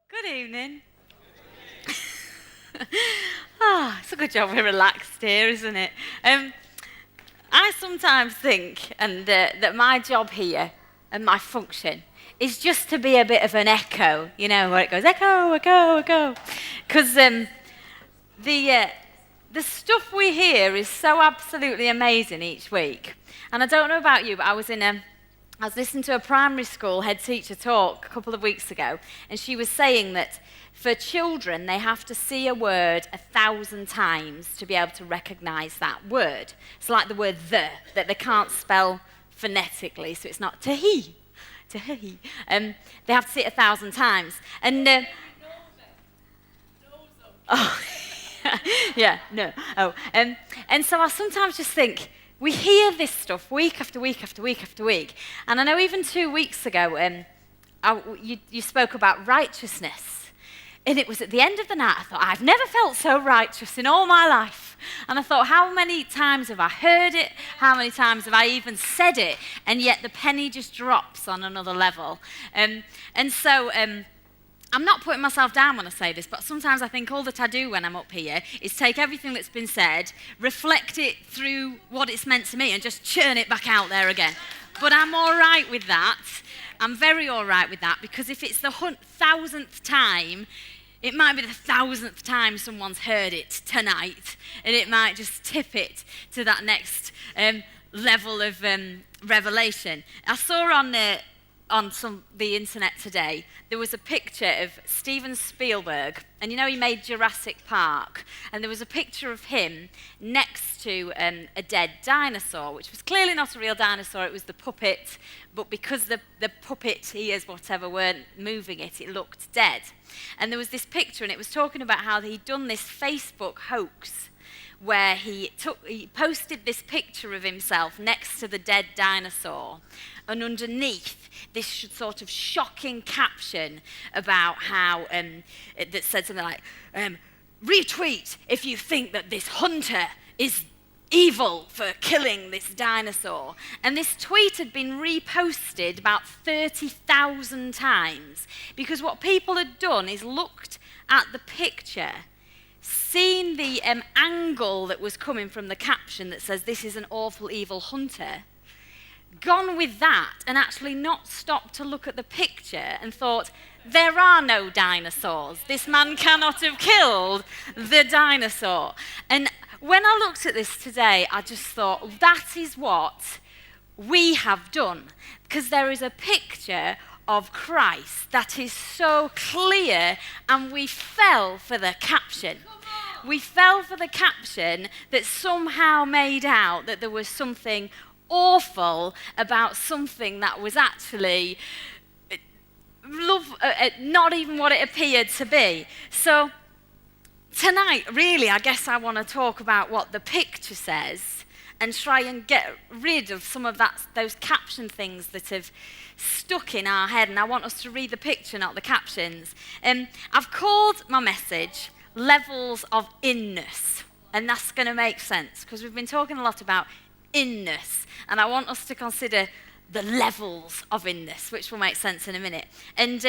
Good evening. It's a good job we're relaxed here, isn't it? I sometimes think, that my job here and my function is just to be a bit of an echo, where it goes echo, echo, echo, because the uh, the stuff we hear is so absolutely amazing each week. And I don't know about you, but I was listening to a primary school head teacher talk a couple of weeks ago, and she was saying that for children, they have to see a word 1,000 times to be able to recognize that word. It's like the word the, that they can't spell phonetically, so it's not tahi, tahi. They have to see it 1,000 times. And, oh, yeah, no. Oh, and so I sometimes just think, we hear this stuff week after week after week after week. And I know even 2 weeks ago, you spoke about righteousness. And it was at the end of the night, I thought, I've never felt so righteous in all my life. And I thought, how many times have I heard it? How many times have I even said it? And yet the penny just drops on another level. And so I'm not putting myself down when I say this, but sometimes I think all that I do when I'm up here is take everything that's been said, reflect it through what it's meant to me, and just churn it back out there again. But I'm all right with that. I'm very all right with that, because if it's the 1,000th time, it might be the 1,000th time someone's heard it tonight, and it might just tip it to that next level of revelation. I saw on the internet today, there was a picture of Steven Spielberg, and he made Jurassic Park, and there was a picture of him next to a dead dinosaur, which was clearly not a real dinosaur, it was the puppet, but because the puppet ears, whatever, weren't moving it, it looked dead. And there was this picture, and it was talking about how he'd done this Facebook hoax, where he posted this picture of himself next to the dead dinosaur, and underneath this sort of shocking caption about how that said something like, retweet if you think that this hunter is evil for killing this dinosaur. And this tweet had been reposted about 30,000 times, because what people had done is looked at the picture, seen the angle that was coming from the caption that says, this is an awful evil hunter, gone with that and actually not stopped to look at the picture and thought, there are no dinosaurs. This man cannot have killed the dinosaur. And when I looked at this today, I just thought, that is what we have done. Because there is a picture of Christ that is so clear, and we fell for the caption. We fell for the caption that somehow made out that there was something awful about something that was actually not even what it appeared to be. So tonight, really, I guess I want to talk about what the picture says and try and get rid of some of those caption things that have stuck in our head. And I want us to read the picture, not the captions. I've called my message Levels of In-ness. And that's going to make sense, because we've been talking a lot about in-ness. And I want us to consider the levels of in-ness, which will make sense in a minute. And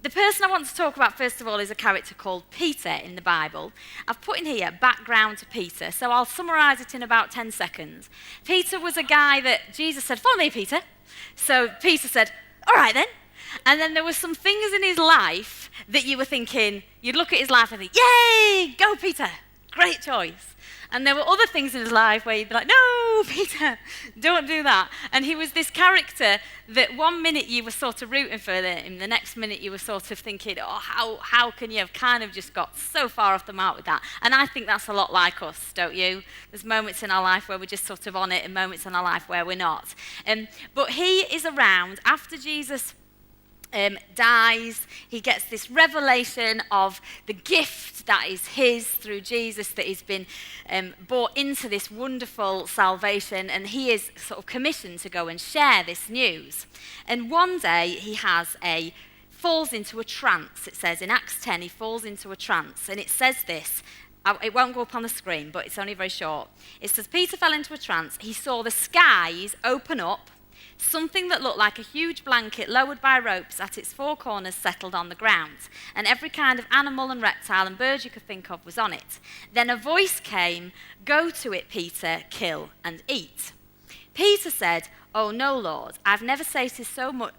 the person I want to talk about, first of all, is a character called Peter in the Bible. I've put in here background to Peter, so I'll summarize it in about 10 seconds. Peter was a guy that Jesus said, follow me, Peter. So Peter said, all right then. And then there were some things in his life that you were thinking, you'd look at his life and think, yay, go Peter, great choice. And there were other things in his life where you'd be like, no, Peter, don't do that. And he was this character that one minute you were sort of rooting for him, the next minute you were sort of thinking, oh, how can you have kind of just got so far off the mark with that? And I think that's a lot like us, don't you? There's moments in our life where we're just sort of on it and moments in our life where we're not. But he is around after Jesus dies. He gets this revelation of the gift that is his through Jesus, that he's been brought into this wonderful salvation, and he is sort of commissioned to go and share this news. And one day he falls into a trance. It says in Acts 10 he falls into a trance, and it says this. It won't go up on the screen, but it's only very short. It says, Peter fell into a trance. He saw the skies open up, Something that looked like a huge blanket lowered by ropes at its four corners settled on the ground, and every kind of animal and reptile and bird you could think of was on it. Then a voice came, "Go to it, Peter, kill and eat." Peter said, "Oh no, Lord, I've never so much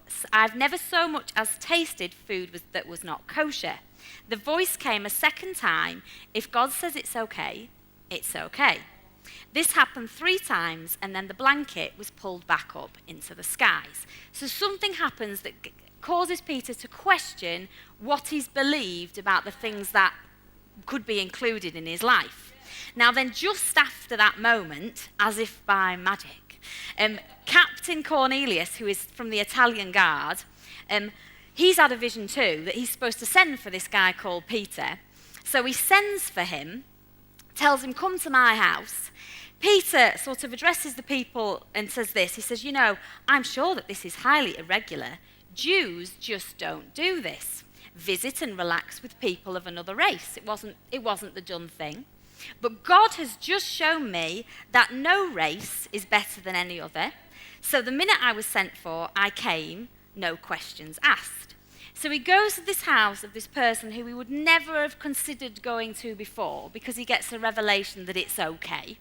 as tasted food that was not kosher." The voice came a second time, "If God says it's okay, it's okay." This happened 3 times, and then the blanket was pulled back up into the skies. So something happens that causes Peter to question what he's believed about the things that could be included in his life. Now then, just after that moment, as if by magic, Captain Cornelius, who is from the Italian Guard, he's had a vision too, that he's supposed to send for this guy called Peter. So he sends for him, tells him, "Come to my house." Peter sort of addresses the people and says this. He says, "I'm sure that this is highly irregular. Jews just don't do this. Visit and relax with people of another race. It wasn't the done thing. But God has just shown me that no race is better than any other. So the minute I was sent for, I came, no questions asked." So he goes to this house of this person who he would never have considered going to before, because he gets a revelation that it's okay.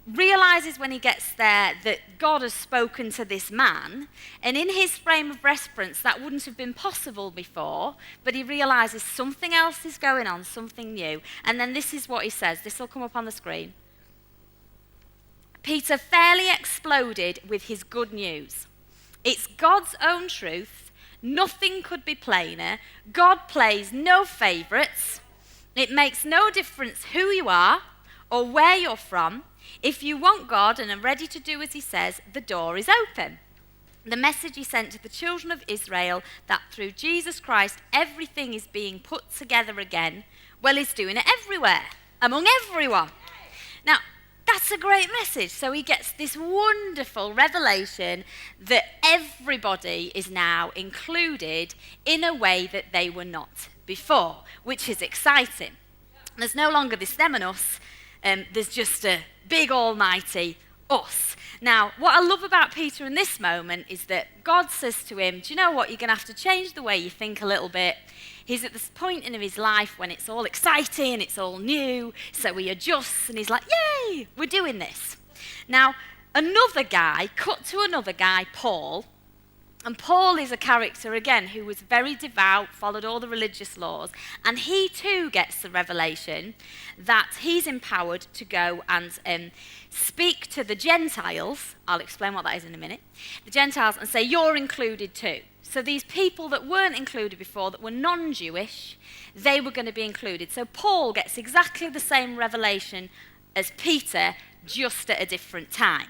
Realizes when he gets there that God has spoken to this man, and in his frame of reference that wouldn't have been possible before, but he realizes something else is going on, something new. And then this is what he says. This will come up on the screen. Peter fairly exploded with his good news. It's God's own truth. Nothing could be plainer. God plays no favorites. It makes no difference who you are or where you're from. If you want God and are ready to do as he says, the door is open. The message he sent to the children of Israel, that through Jesus Christ everything is being put together again, well, he's doing it everywhere, among everyone. Now, that's a great message. So he gets this wonderful revelation that everybody is now included in a way that they were not before, which is exciting. There's no longer this them and us. There's just a big almighty us. Now, what I love about Peter in this moment is that God says to him, "Do you know what? You're going to have to change the way you think a little bit." He's at this point in his life when it's all exciting, it's all new, so he adjusts and he's like, "Yay, we're doing this." Now, another guy, cut to another guy, Paul. And Paul is a character, again, who was very devout, followed all the religious laws, and he too gets the revelation that he's empowered to go and speak to the Gentiles. I'll explain what that is in a minute. The Gentiles, and say, "You're included too." So these people that weren't included before, that were non-Jewish, they were going to be included. So Paul gets exactly the same revelation as Peter, just at a different time.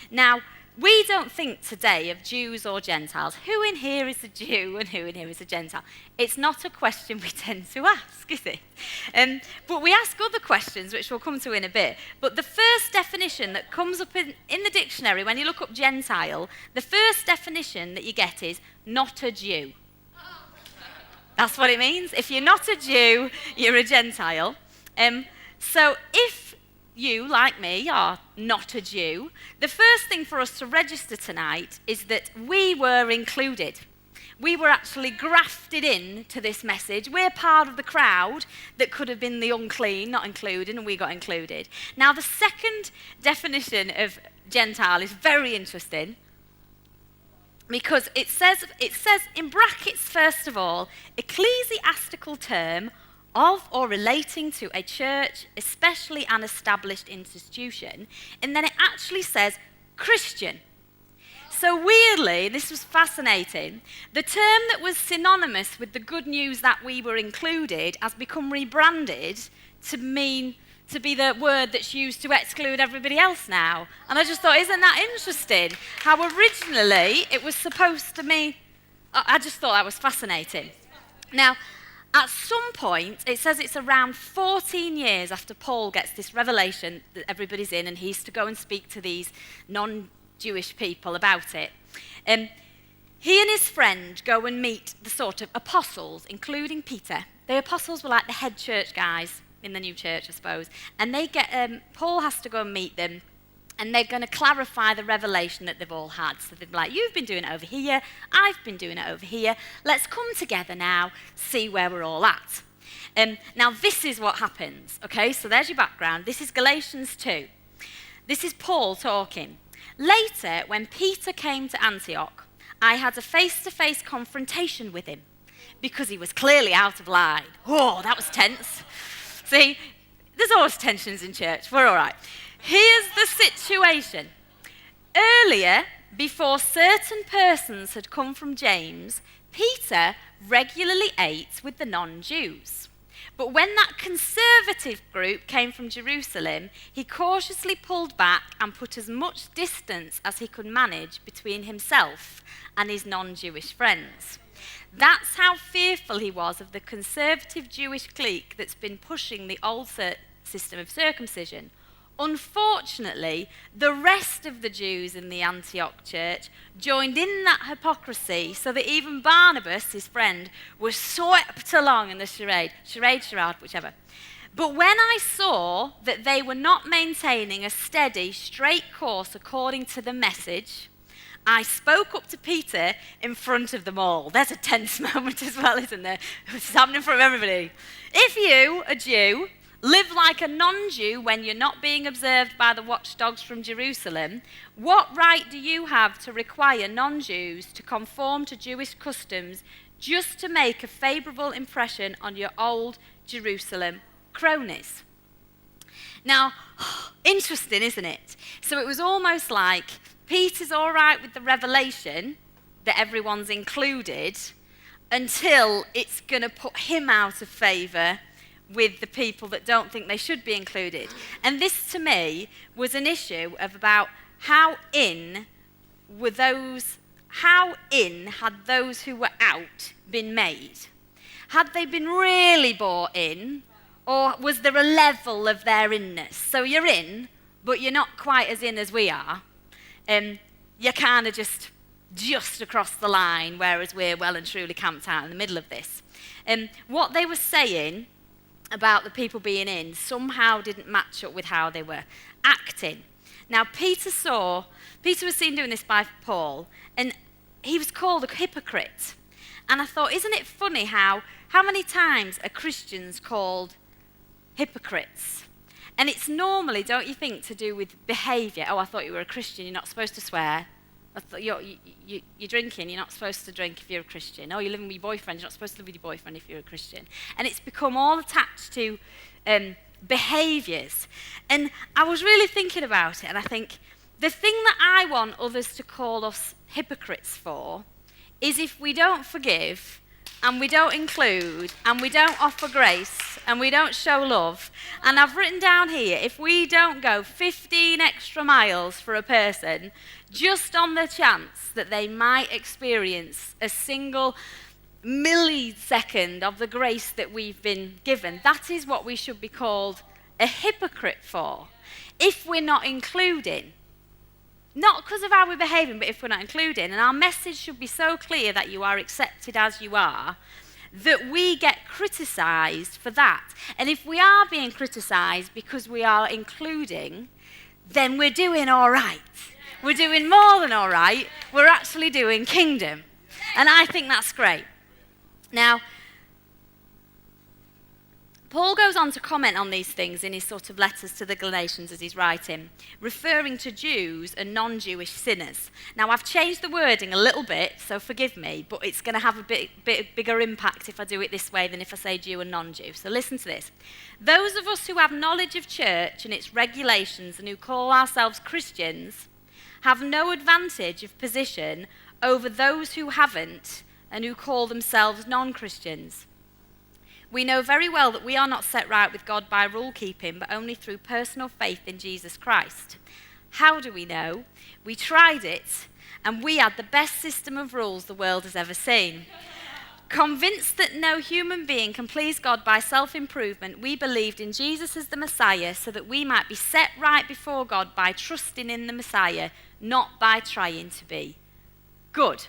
Now, we don't think today of Jews or Gentiles. Who in here is a Jew and who in here is a Gentile? It's not a question we tend to ask, is it? But we ask other questions, which we'll come to in a bit. But the first definition that comes up in the dictionary, when you look up Gentile, the first definition that you get is not a Jew. That's what it means. If you're not a Jew, you're a Gentile. So if you, like me, are not a Jew, the first thing for us to register tonight is that we were included. We were actually grafted in to this message. We're part of the crowd that could have been the unclean, not included, and we got included. Now, the second definition of Gentile is very interesting, because it says in brackets, first of all, ecclesiastical term of or relating to a church, especially an established institution, and then it actually says Christian. So weirdly, this was fascinating, the term that was synonymous with the good news that we were included has become rebranded to be the word that's used to exclude everybody else now. And I just thought, isn't that interesting? How originally it was supposed to mean, I just thought that was fascinating. Now, at some point, it says it's around 14 years after Paul gets this revelation that everybody's in, and he's to go and speak to these non-Jewish people about it. He and his friend go and meet the sort of apostles, including Peter. The apostles were like the head church guys in the new church, I suppose. And they get Paul has to go and meet them, And they're going to clarify the revelation that they've all had. So they'd be like, you've been doing it over here, I've been doing it over here. Let's come together now, see where we're all at. Now, this is what happens, okay? So there's your background. This is Galatians 2. This is Paul talking. Later, when Peter came to Antioch, I had a face-to-face confrontation with him because he was clearly out of line. Oh, that was tense. See, there's always tensions in church. We're all right. Here's the situation. Earlier, before certain persons had come from James, Peter regularly ate with the non-Jews. But when that conservative group came from Jerusalem, he cautiously pulled back and put as much distance as he could manage between himself and his non-Jewish friends. That's how fearful he was of the conservative Jewish clique that's been pushing the old system of circumcision. Unfortunately, the rest of the Jews in the Antioch church joined in that hypocrisy so that even Barnabas, his friend, was swept along in the charade, whichever. But when I saw that they were not maintaining a steady, straight course according to the message, I spoke up to Peter in front of them all. There's a tense moment as well, isn't there? It's happening from everybody. If you, a Jew, live like a non-Jew when you're not being observed by the watchdogs from Jerusalem, what right do you have to require non-Jews to conform to Jewish customs just to make a favourable impression on your old Jerusalem cronies? Now, interesting, isn't it? So it was almost like Peter's all right with the revelation that everyone's included until it's going to put him out of favour with the people that don't think they should be included. And this, to me, was an issue of about how in had those who were out been made? Had they been really bought in, or was there a level of their in-ness? So you're in, but you're not quite as in as we are. You're kind of just across the line, whereas we're well and truly camped out in the middle of this. What they were saying about the people being in somehow didn't match up with how they were acting. Now, Peter was seen doing this by Paul, and he was called a hypocrite. And I thought, isn't it funny how many times are Christians called hypocrites? And it's normally, don't you think, to do with behaviour. Oh, I thought you were a Christian, you're not supposed to swear. I thought you're drinking, you're not supposed to drink if you're a Christian. Oh, you're living with your boyfriend, you're not supposed to live with your boyfriend if you're a Christian. And it's become all attached to behaviours. And I was really thinking about it, and I think the thing that I want others to call us hypocrites for is if we don't forgive, and we don't include, and we don't offer grace, and we don't show love. And I've written down here, if we don't go 15 extra miles for a person, just on the chance that they might experience a single millisecond of the grace that we've been given, that is what we should be called a hypocrite for. If we're not including. Not because of how we're behaving, but if we're not including. And our message should be so clear that you are accepted as you are, that we get criticised for that. And if we are being criticised because we are including, then we're doing all right. We're doing more than all right. We're actually doing kingdom. And I think that's great. Now, Paul goes on to comment on these things in his sort of letters to the Galatians as he's writing, referring to Jews and non-Jewish sinners. Now, I've changed the wording a little bit, so forgive me, but it's going to have a bit bigger impact if I do it this way than if I say Jew and non-Jew. So listen to this. Those of us who have knowledge of church and its regulations and who call ourselves Christians have no advantage of position over those who haven't and who call themselves non-Christians. We know very well that we are not set right with God by rule keeping, but only through personal faith in Jesus Christ. How do we know? We tried it, and we had the best system of rules the world has ever seen. Convinced that no human being can please God by self-improvement, we believed in Jesus as the Messiah so that we might be set right before God by trusting in the Messiah, not by trying to be good.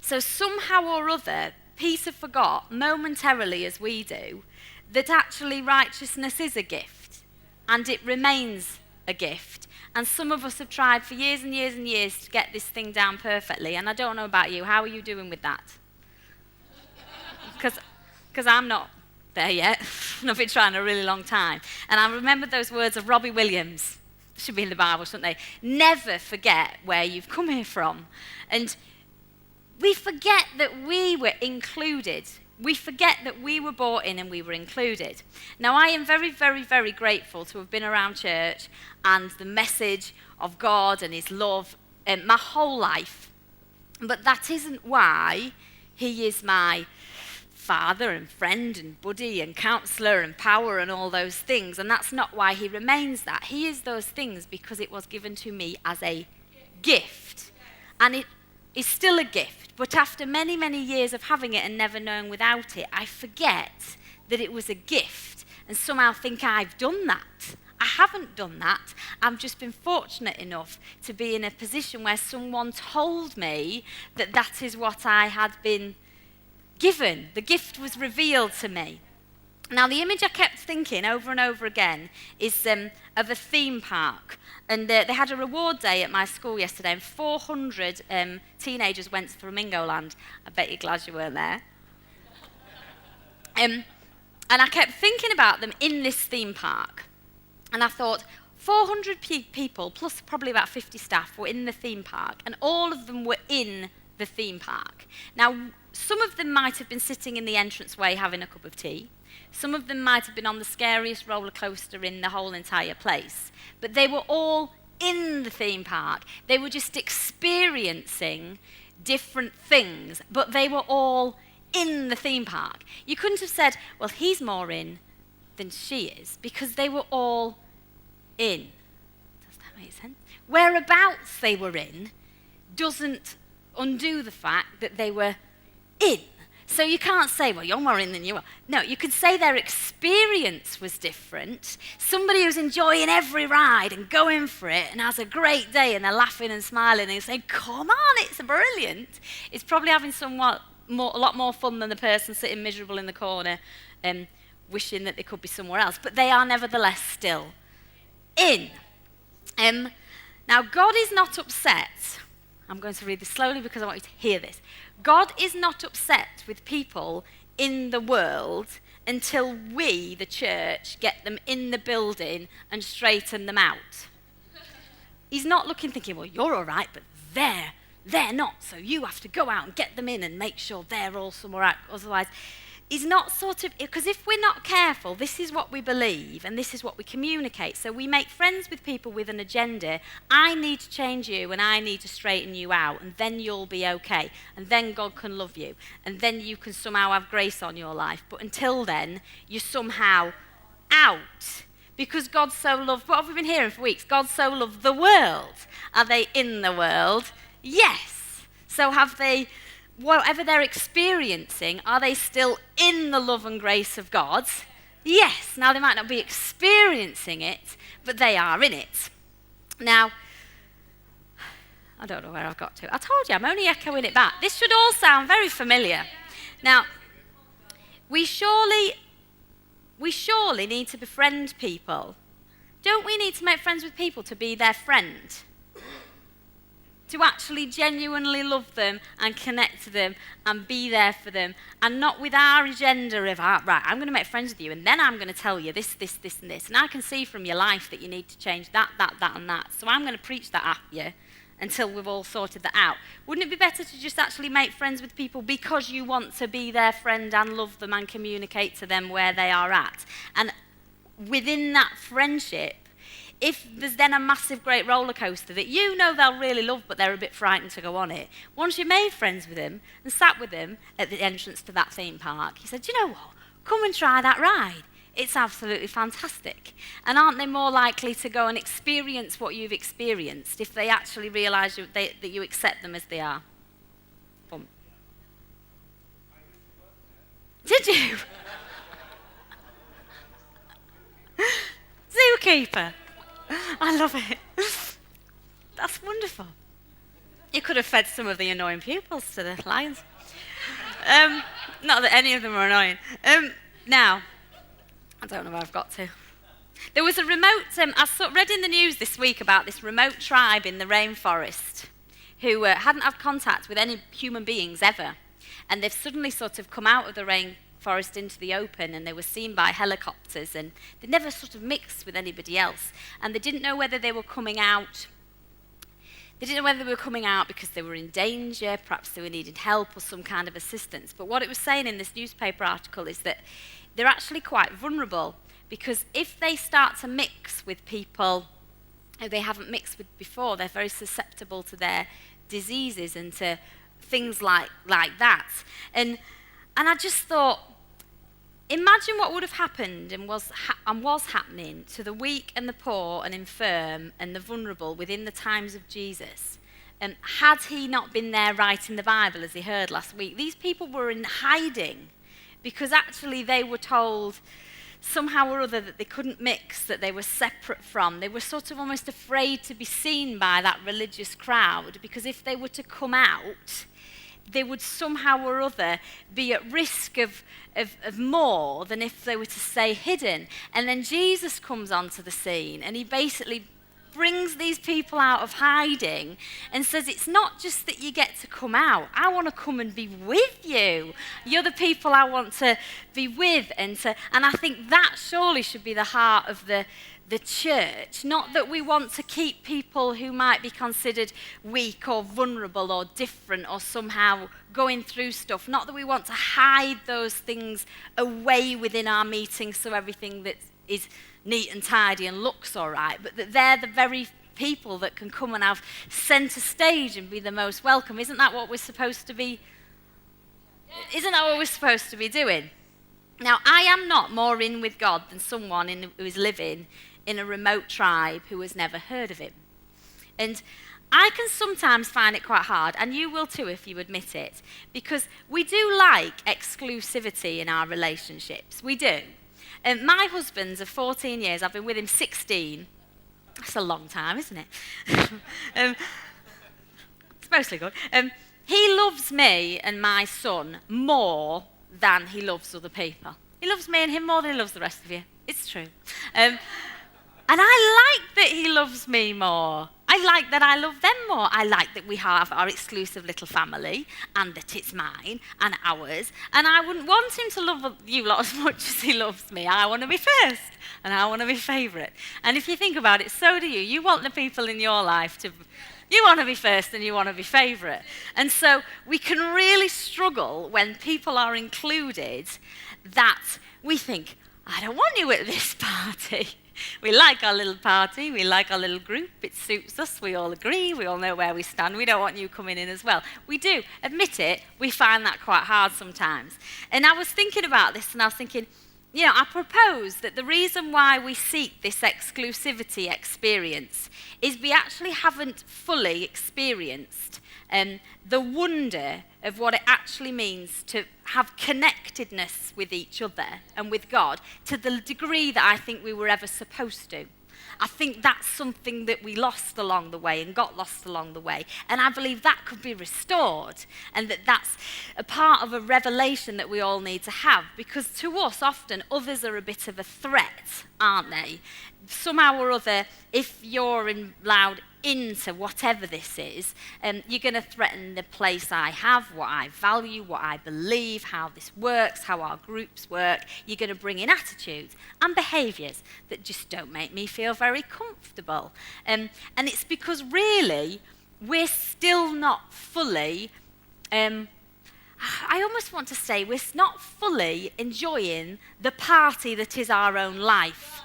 So somehow or other, Peter forgot, momentarily as we do, that actually righteousness is a gift, and it remains a gift. And some of us have tried for years and years and years to get this thing down perfectly. And I don't know about you. How are you doing with that? Because I'm not there yet. And I've been trying a really long time. And I remember those words of Robbie Williams. Should be in the Bible, shouldn't they? Never forget where you've come here from. And we forget that we were included. We forget that we were brought in and we were included. Now, I am very, very, very grateful to have been around church and the message of God and his love my whole life. But that isn't why he is my father and friend and buddy and counsellor and power and all those things. And that's not why he remains that. He is those things because it was given to me as a gift. And it is still a gift. But after many, many years of having it and never knowing without it, I forget that it was a gift and somehow think I've done that. I haven't done that. I've just been fortunate enough to be in a position where someone told me that that is what I had been given. The gift was revealed to me. Now, the image I kept thinking over and over again is of a theme park. And they had a reward day at my school yesterday, and 400 teenagers went to Flamingo Land. I bet you're glad you weren't there. And I kept thinking about them in this theme park. And I thought, 400 people, plus probably about 50 staff, were in the theme park, and all of them were in the theme park. Now, some of them might have been sitting in the entranceway having a cup of tea. Some of them might have been on the scariest roller coaster in the whole entire place. But they were all in the theme park. They were just experiencing different things, but they were all in the theme park. You couldn't have said, well, he's more in than she is, because they were all in. Does that make sense? Whereabouts they were in doesn't undo the fact that they were in. So you can't say, well, you're more in than you are. No, you could say their experience was different. Somebody who's enjoying every ride and going for it and has a great day and they're laughing and smiling and saying, come on, it's brilliant. It's probably having a lot more fun than the person sitting miserable in the corner wishing that they could be somewhere else. But they are nevertheless still in. Now, God is not upset. I'm going to read this slowly because I want you to hear this. God is not upset with people in the world until we, the church, get them in the building and straighten them out. He's not looking thinking, well, you're all right, but they're not, so you have to go out and get them in and make sure they're all somewhere out. Otherwise, he's not because if we're not careful, this is what we believe and this is what we communicate. So we make friends with people with an agenda. I need to change you and I need to straighten you out, and then you'll be okay. And then God can love you. And then you can somehow have grace on your life. But until then, you're somehow out. Because God so loved, what have we been hearing for weeks? God so loved the world. Are they in the world? Yes. So have they, whatever they're experiencing, are they still in the love and grace of God? Yes. Now, they might not be experiencing it, but they are in it. Now, I don't know where I've got to. I told you, I'm only echoing it back. This should all sound very familiar. Now, we surely need to befriend people. Don't we need to make friends with people to be their friend? To actually genuinely love them and connect to them and be there for them, and not with our agenda of, right, I'm going to make friends with you and then I'm going to tell you this, this, this and this, and I can see from your life that you need to change that and that, so I'm going to preach that at you until we've all sorted that out. Wouldn't it be better to just actually make friends with people because you want to be their friend and love them and communicate to them where they are at? And within that friendship, if there's then a massive great roller coaster that you know they'll really love but they're a bit frightened to go on it, once you made friends with them and sat with them at the entrance to that theme park, you said, do you know what, come and try that ride. It's absolutely fantastic. And aren't they more likely to go and experience what you've experienced if they actually realise that you accept them as they are? Boom. Did you? Zookeeper. I love it. That's wonderful. You could have fed some of the annoying pupils to the lions. Not that any of them are annoying. Now, I don't know where I've got to. There was a remote, read in the news this week about this remote tribe in the rainforest who hadn't had contact with any human beings ever. And they've suddenly sort of come out of the rainforest into the open, and they were seen by helicopters, and they never sort of mixed with anybody else. And they didn't know whether they were coming out. They didn't know whether they were coming out because they were in danger, perhaps they were needing help or some kind of assistance. But what it was saying in this newspaper article is that they're actually quite vulnerable, because if they start to mix with people who they haven't mixed with before, they're very susceptible to their diseases and to things like that. And I just thought, imagine what would have happened and was happening to the weak and the poor and infirm and the vulnerable within the times of Jesus. And had he not been there writing the Bible, as he heard last week, these people were in hiding because actually they were told somehow or other that they couldn't mix, that they were separate from. They were sort of almost afraid to be seen by that religious crowd, because if they were to come out, they would somehow or other be at risk of more than if they were to stay hidden. And then Jesus comes onto the scene, and he basically brings these people out of hiding and says, it's not just that you get to come out. I want to come and be with you. You're the people I want to be with. And I think that surely should be the heart of the church. Not that we want to keep people who might be considered weak or vulnerable or different or somehow going through stuff. Not that we want to hide those things away within our meetings so everything that is neat and tidy and looks all right, but that they're the very people that can come and have centre stage and be the most welcome. Isn't that what we're supposed to be? Isn't that what we're supposed to be doing? Now, I am not more in with God than someone who is living in a remote tribe who has never heard of him. And I can sometimes find it quite hard, and you will too if you admit it, because we do like exclusivity in our relationships. We do. My husband's of 14 years. I've been with him 16. That's a long time, isn't it? It's mostly good. He loves me and my son more than he loves other people. He loves me and him more than he loves the rest of you. It's true. And I like that he loves me more. I like that I love them more. I like that we have our exclusive little family and that it's mine and ours. And I wouldn't want him to love you lot as much as he loves me. I want to be first and I want to be favourite. And if you think about it, so do you. You want the people in your life to... You want to be first and you want to be favourite. And so we can really struggle when people are included that we think, I don't want you at this party. We like our little party, we like our little group, it suits us, we all agree, we all know where we stand, we don't want you coming in as well. We do, admit it, we find that quite hard sometimes. And I was thinking about this and I was thinking, I propose that the reason why we seek this exclusivity experience is we actually haven't fully experienced the wonder of what it actually means to have connectedness with each other and with God to the degree that I think we were ever supposed to. I think that's something that we lost along the way and got lost along the way. And I believe that could be restored and that's a part of a revelation that we all need to have, because to us often others are a bit of a threat, aren't they? Somehow or other, if you're allowed into whatever this is, you're going to threaten the place I have, what I value, what I believe, how this works, how our groups work. You're going to bring in attitudes and behaviours that just don't make me feel very comfortable. And it's because really we're still not fully, I almost want to say we're not fully enjoying the party that is our own life.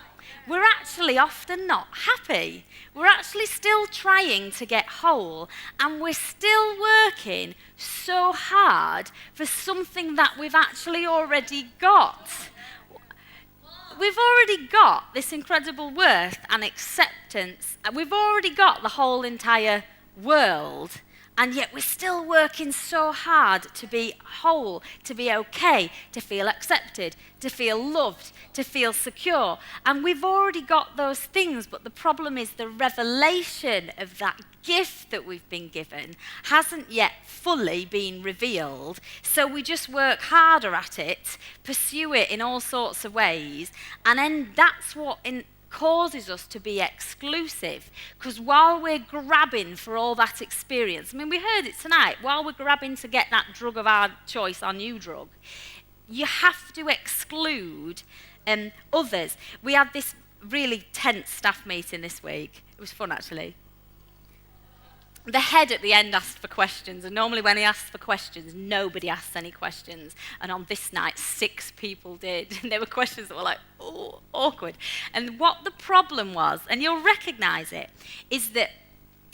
We're actually often not happy. We're actually still trying to get whole, and we're still working so hard for something that we've actually already got. We've already got this incredible worth and acceptance. We've already got the whole entire world. And yet we're still working so hard to be whole, to be okay, to feel accepted, to feel loved, to feel secure. And we've already got those things, but the problem is the revelation of that gift that we've been given hasn't yet fully been revealed. So we just work harder at it, pursue it in all sorts of ways, and then that's what causes us to be exclusive. Because while we're grabbing for all that experience, I mean, we heard it tonight, while we're grabbing to get that drug of our choice, our new drug, you have to exclude others. We had this really tense staff meeting this week. It was fun, actually. The head at the end asked for questions, and normally when he asks for questions, nobody asks any questions. And on this night, 6 people did. And there were questions that were like, oh, awkward. And what the problem was, and you'll recognise it, is that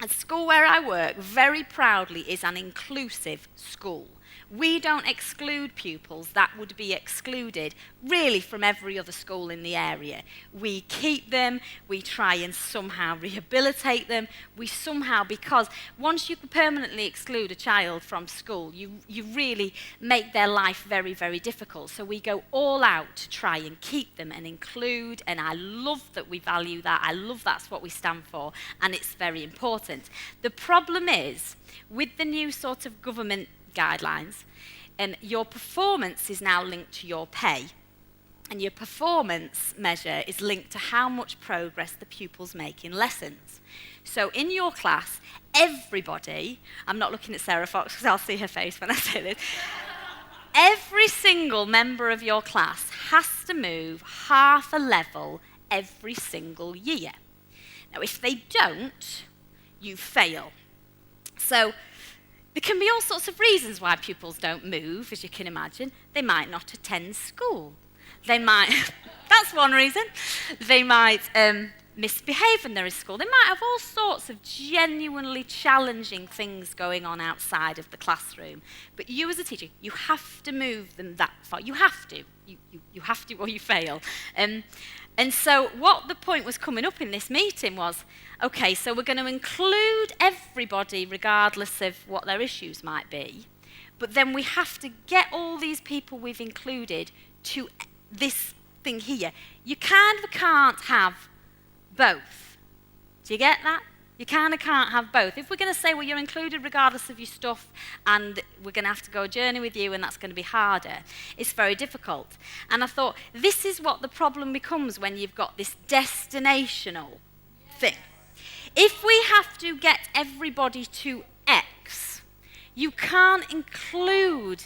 at school where I work, very proudly, is an inclusive school. We don't exclude pupils that would be excluded really from every other school in the area. We keep them, we try and somehow rehabilitate them, because once you permanently exclude a child from school, you really make their life very, very difficult. So we go all out to try and keep them and include, and I love that we value that. I love that's what we stand for, and it's very important. The problem is, with the new sort of government guidelines, and your performance is now linked to your pay, and your performance measure is linked to how much progress the pupils make in lessons. So in your class, everybody, I'm not looking at Sarah Fox because I'll see her face when I say this, every single member of your class has to move half a level every single year. Now if they don't, you fail. So there can be all sorts of reasons why pupils don't move, as you can imagine. They might not attend school. They might, that's one reason. They might misbehave when they're in school. They might have all sorts of genuinely challenging things going on outside of the classroom. But you as a teacher, you have to move them that far. You have to. You have to or you fail. And so what the point was coming up in this meeting was, okay, so we're going to include everybody regardless of what their issues might be, but then we have to get all these people we've included to this thing here. You kind of can't have both. Do you get that? You kind of can't have both. If we're going to say, well, you're included regardless of your stuff, and we're going to have to go a journey with you, and that's going to be harder, it's very difficult. And I thought, this is what the problem becomes when you've got this destinational thing. If we have to get everybody to X, you can't include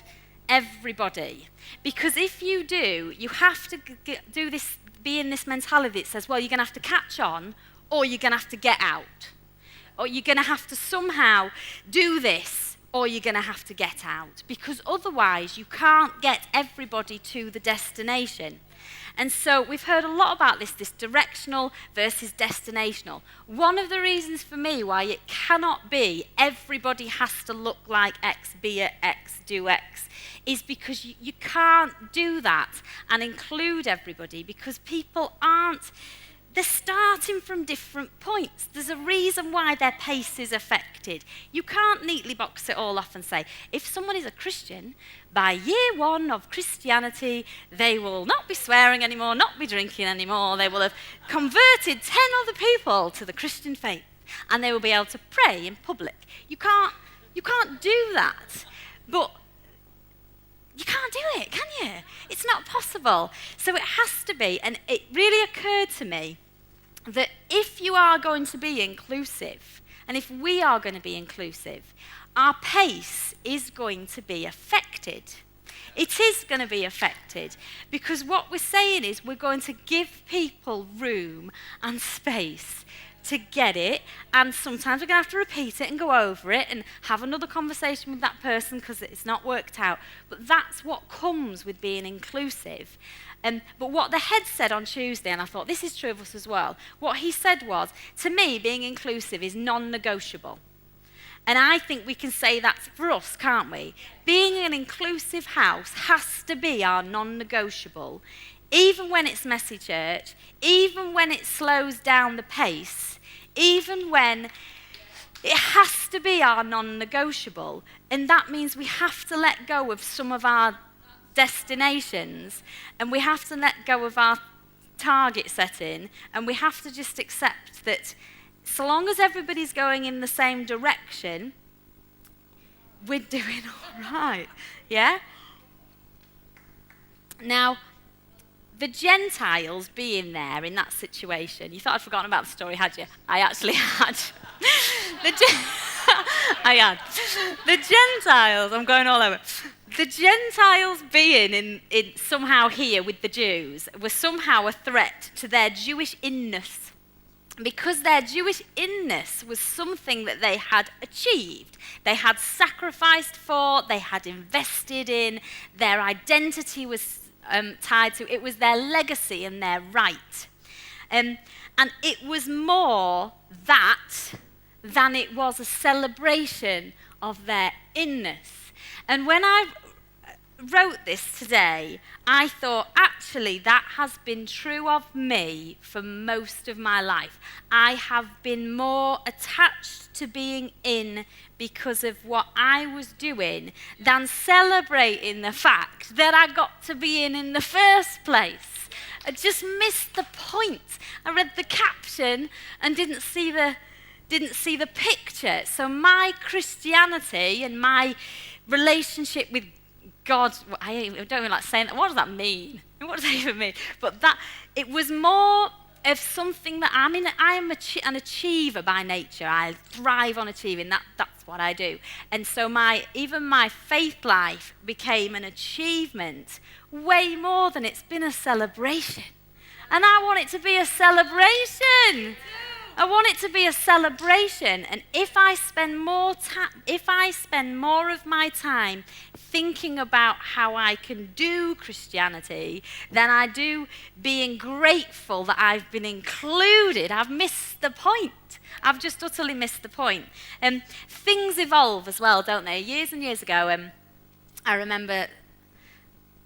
everybody. Because if you do, you have to be in this mentality that says, well, you're going to have to catch on, or you're going to have to get out. Or you're going to have to somehow do this, or you're going to have to get out. Because otherwise, you can't get everybody to the destination. And so we've heard a lot about this directional versus destinational. One of the reasons for me why it cannot be everybody has to look like X, be at X, do X, is because you can't do that and include everybody, because people aren't, they're starting from different points. There's a reason why their pace is affected. You can't neatly box it all off and say, if someone is a Christian, by year 1 of Christianity, they will not be swearing anymore, not be drinking anymore, they will have converted 10 other people to the Christian faith, and they will be able to pray in public. You can't do that. But you can't do it, can you? It's not possible. So it has to be, and it really occurred to me that if you are going to be inclusive, and if we are going to be inclusive, our pace is going to be affected. It is going to be affected, because what we're saying is we're going to give people room and space to get it, and sometimes we're going to have to repeat it and go over it and have another conversation with that person because it's not worked out. But that's what comes with being inclusive. But what the head said on Tuesday, and I thought this is true of us as well, what he said was, to me, being inclusive is non-negotiable. And I think we can say that for us, can't we? Being an inclusive house has to be our non-negotiable. Even when it's messy church, even when it slows down the pace, even when it has to be our non-negotiable. And that means we have to let go of some of our destinations, and we have to let go of our target setting, and we have to just accept that so long as everybody's going in the same direction, we're doing all right. Yeah? Now, the Gentiles being there in that situation. You thought I'd forgotten about the story, had you? I actually had. I had. The Gentiles, I'm going all over. The Gentiles being in somehow here with the Jews was somehow a threat to their Jewish in-ness. Because their Jewish in-ness was something that they had achieved. They had sacrificed for, they had invested in, their identity was tied to, it was their legacy and their right. And it was more that than it was a celebration of their in-ness. And when I wrote this today, I thought, actually, that has been true of me for most of my life. I have been more attached to being in because of what I was doing than celebrating the fact that I got to be in the first place. I just missed the point. I read the caption and didn't see the picture. So my Christianity and my relationship with God, I don't even like saying that. What does that mean? What does that even mean? But that, it was more of something that I am an achiever by nature. I thrive on achieving. That's what I do. And so even my faith life became an achievement way more than it's been a celebration. And I want it to be a celebration. I want it to be a celebration, and if I spend more of my time thinking about how I can do Christianity than I do being grateful that I've been included, I've missed the point. I've just utterly missed the point. Things evolve as well, don't they? Years and years ago, I remember,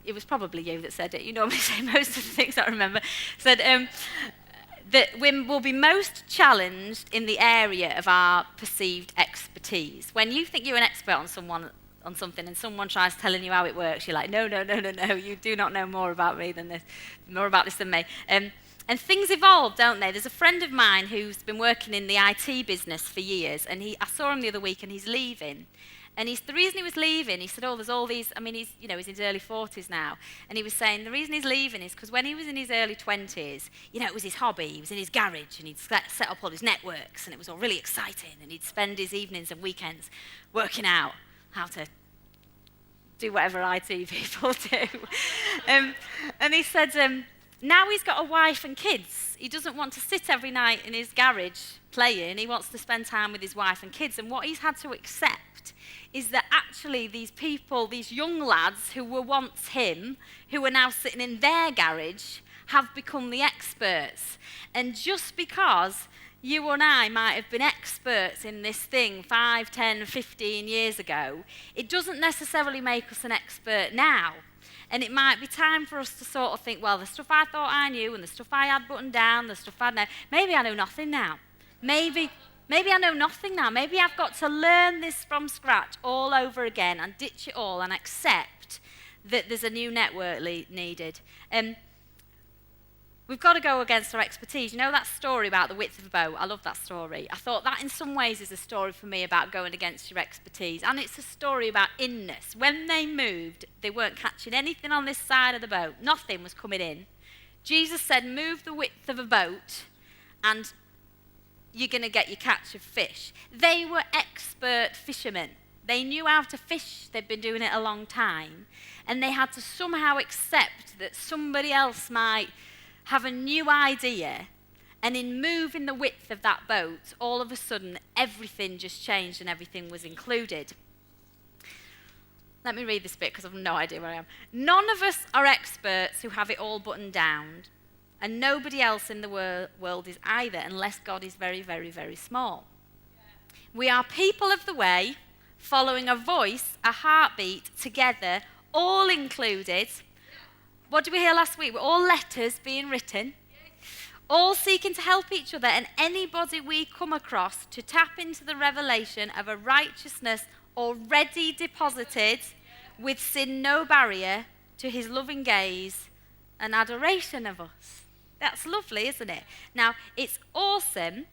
it was probably you that said it. You normally say most of the things I remember. Said, that we will be most challenged in the area of our perceived expertise. When you think you're an expert on something and someone tries telling you how it works, you're like, no, you do not know more about this than me. And things evolve, don't they? There's a friend of mine who's been working in the IT business for years, and I saw him the other week, and he's leaving. And the reason he was leaving, he said, there's all these, he's in his early 40s now. And he was saying the reason he's leaving is because when he was in his early 20s, it was his hobby. He was in his garage and he'd set up all his networks and it was all really exciting. And he'd spend his evenings and weekends working out how to do whatever IT people do. And he said, now he's got a wife and kids. He doesn't want to sit every night in his garage playing. He wants to spend time with his wife and kids. And what he's had to accept is that actually these people, these young lads who were once him, who are now sitting in their garage, have become the experts. And just because you and I might have been experts in this thing 5, 10, 15 years ago, it doesn't necessarily make us an expert now. And it might be time for us to sort of think, well, the stuff I thought I knew and the stuff I had buttoned down, the stuff I know, maybe I know nothing now. Maybe I know nothing now. Maybe I've got to learn this from scratch all over again and ditch it all and accept that there's a new network needed. We've got to go against our expertise. You know that story about the width of a boat? I love that story. I thought that in some ways is a story for me about going against your expertise. And it's a story about in-ness. When they moved, they weren't catching anything on this side of the boat. Nothing was coming in. Jesus said, move the width of a boat and you're going to get your catch of fish. They were expert fishermen. They knew how to fish. They'd been doing it a long time. And they had to somehow accept that somebody else might have a new idea. And in moving the width of that boat, all of a sudden, everything just changed and everything was included. Let me read this bit because I've no idea where I am. None of us are experts who have it all buttoned down. And nobody else in the world is either, unless God is very, very, very small. Yeah. We are people of the way, following a voice, a heartbeat, together, all included. What did we hear last week? We're all letters being written, all seeking to help each other and anybody we come across to tap into the revelation of a righteousness already deposited with sin no barrier to his loving gaze and adoration of us. That's lovely, isn't it? Now, it's awesome,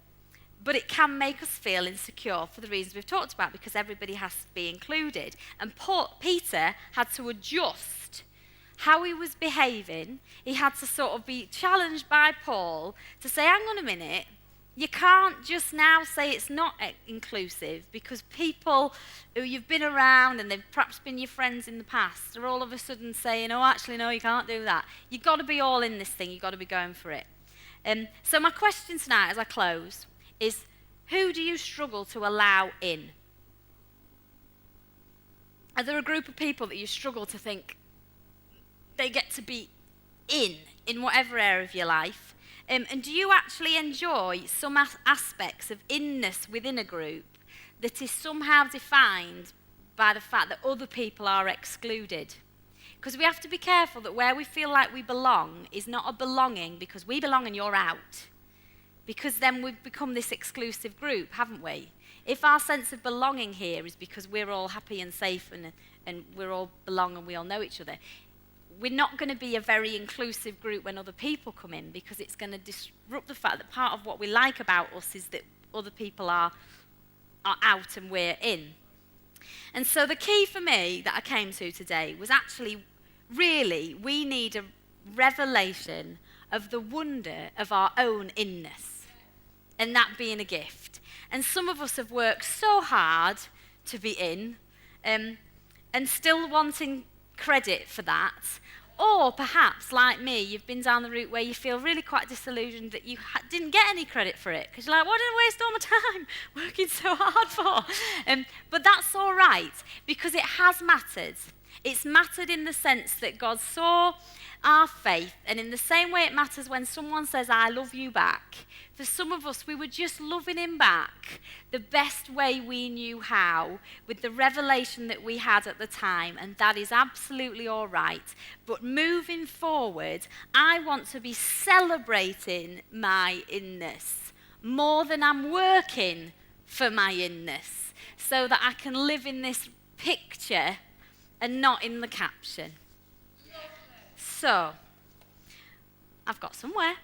but it can make us feel insecure for the reasons we've talked about, because everybody has to be included. And Peter had to adjust how he was behaving. He had to sort of be challenged by Paul to say, hang on a minute, you can't just now say it's not inclusive because people who you've been around and they've perhaps been your friends in the past are all of a sudden saying, oh, actually, no, you can't do that. You've got to be all in this thing. You've got to be going for it. So my question tonight as I close is, who do you struggle to allow in? Are there a group of people that you struggle to think they get to be in whatever area of your life? And do you actually enjoy some aspects of in-ness within a group that is somehow defined by the fact that other people are excluded? Because we have to be careful that where we feel like we belong is not a belonging because we belong and you're out. Because then we've become this exclusive group, haven't we? If our sense of belonging here is because we're all happy and safe and we're all belong and we all know each other, we're not going to be a very inclusive group when other people come in because it's going to disrupt the fact that part of what we like about us is that other people are out and we're in. And so the key for me that I came to today was actually really we need a revelation of the wonder of our own in-ness and that being a gift. And some of us have worked so hard to be in and still wanting credit for that. Or perhaps, like me, you've been down the route where you feel really quite disillusioned that you didn't get any credit for it. Because you're like, what did I waste all my time working so hard for? But that's all right, because it has mattered. It's mattered in the sense that God saw our faith, and in the same way it matters when someone says, I love you back. For some of us, we were just loving him back the best way we knew how, with the revelation that we had at the time, and that is absolutely all right. But moving forward, I want to be celebrating my in-ness more than I'm working for my in-ness, so that I can live in this picture and not in the caption. So, I've got somewhere.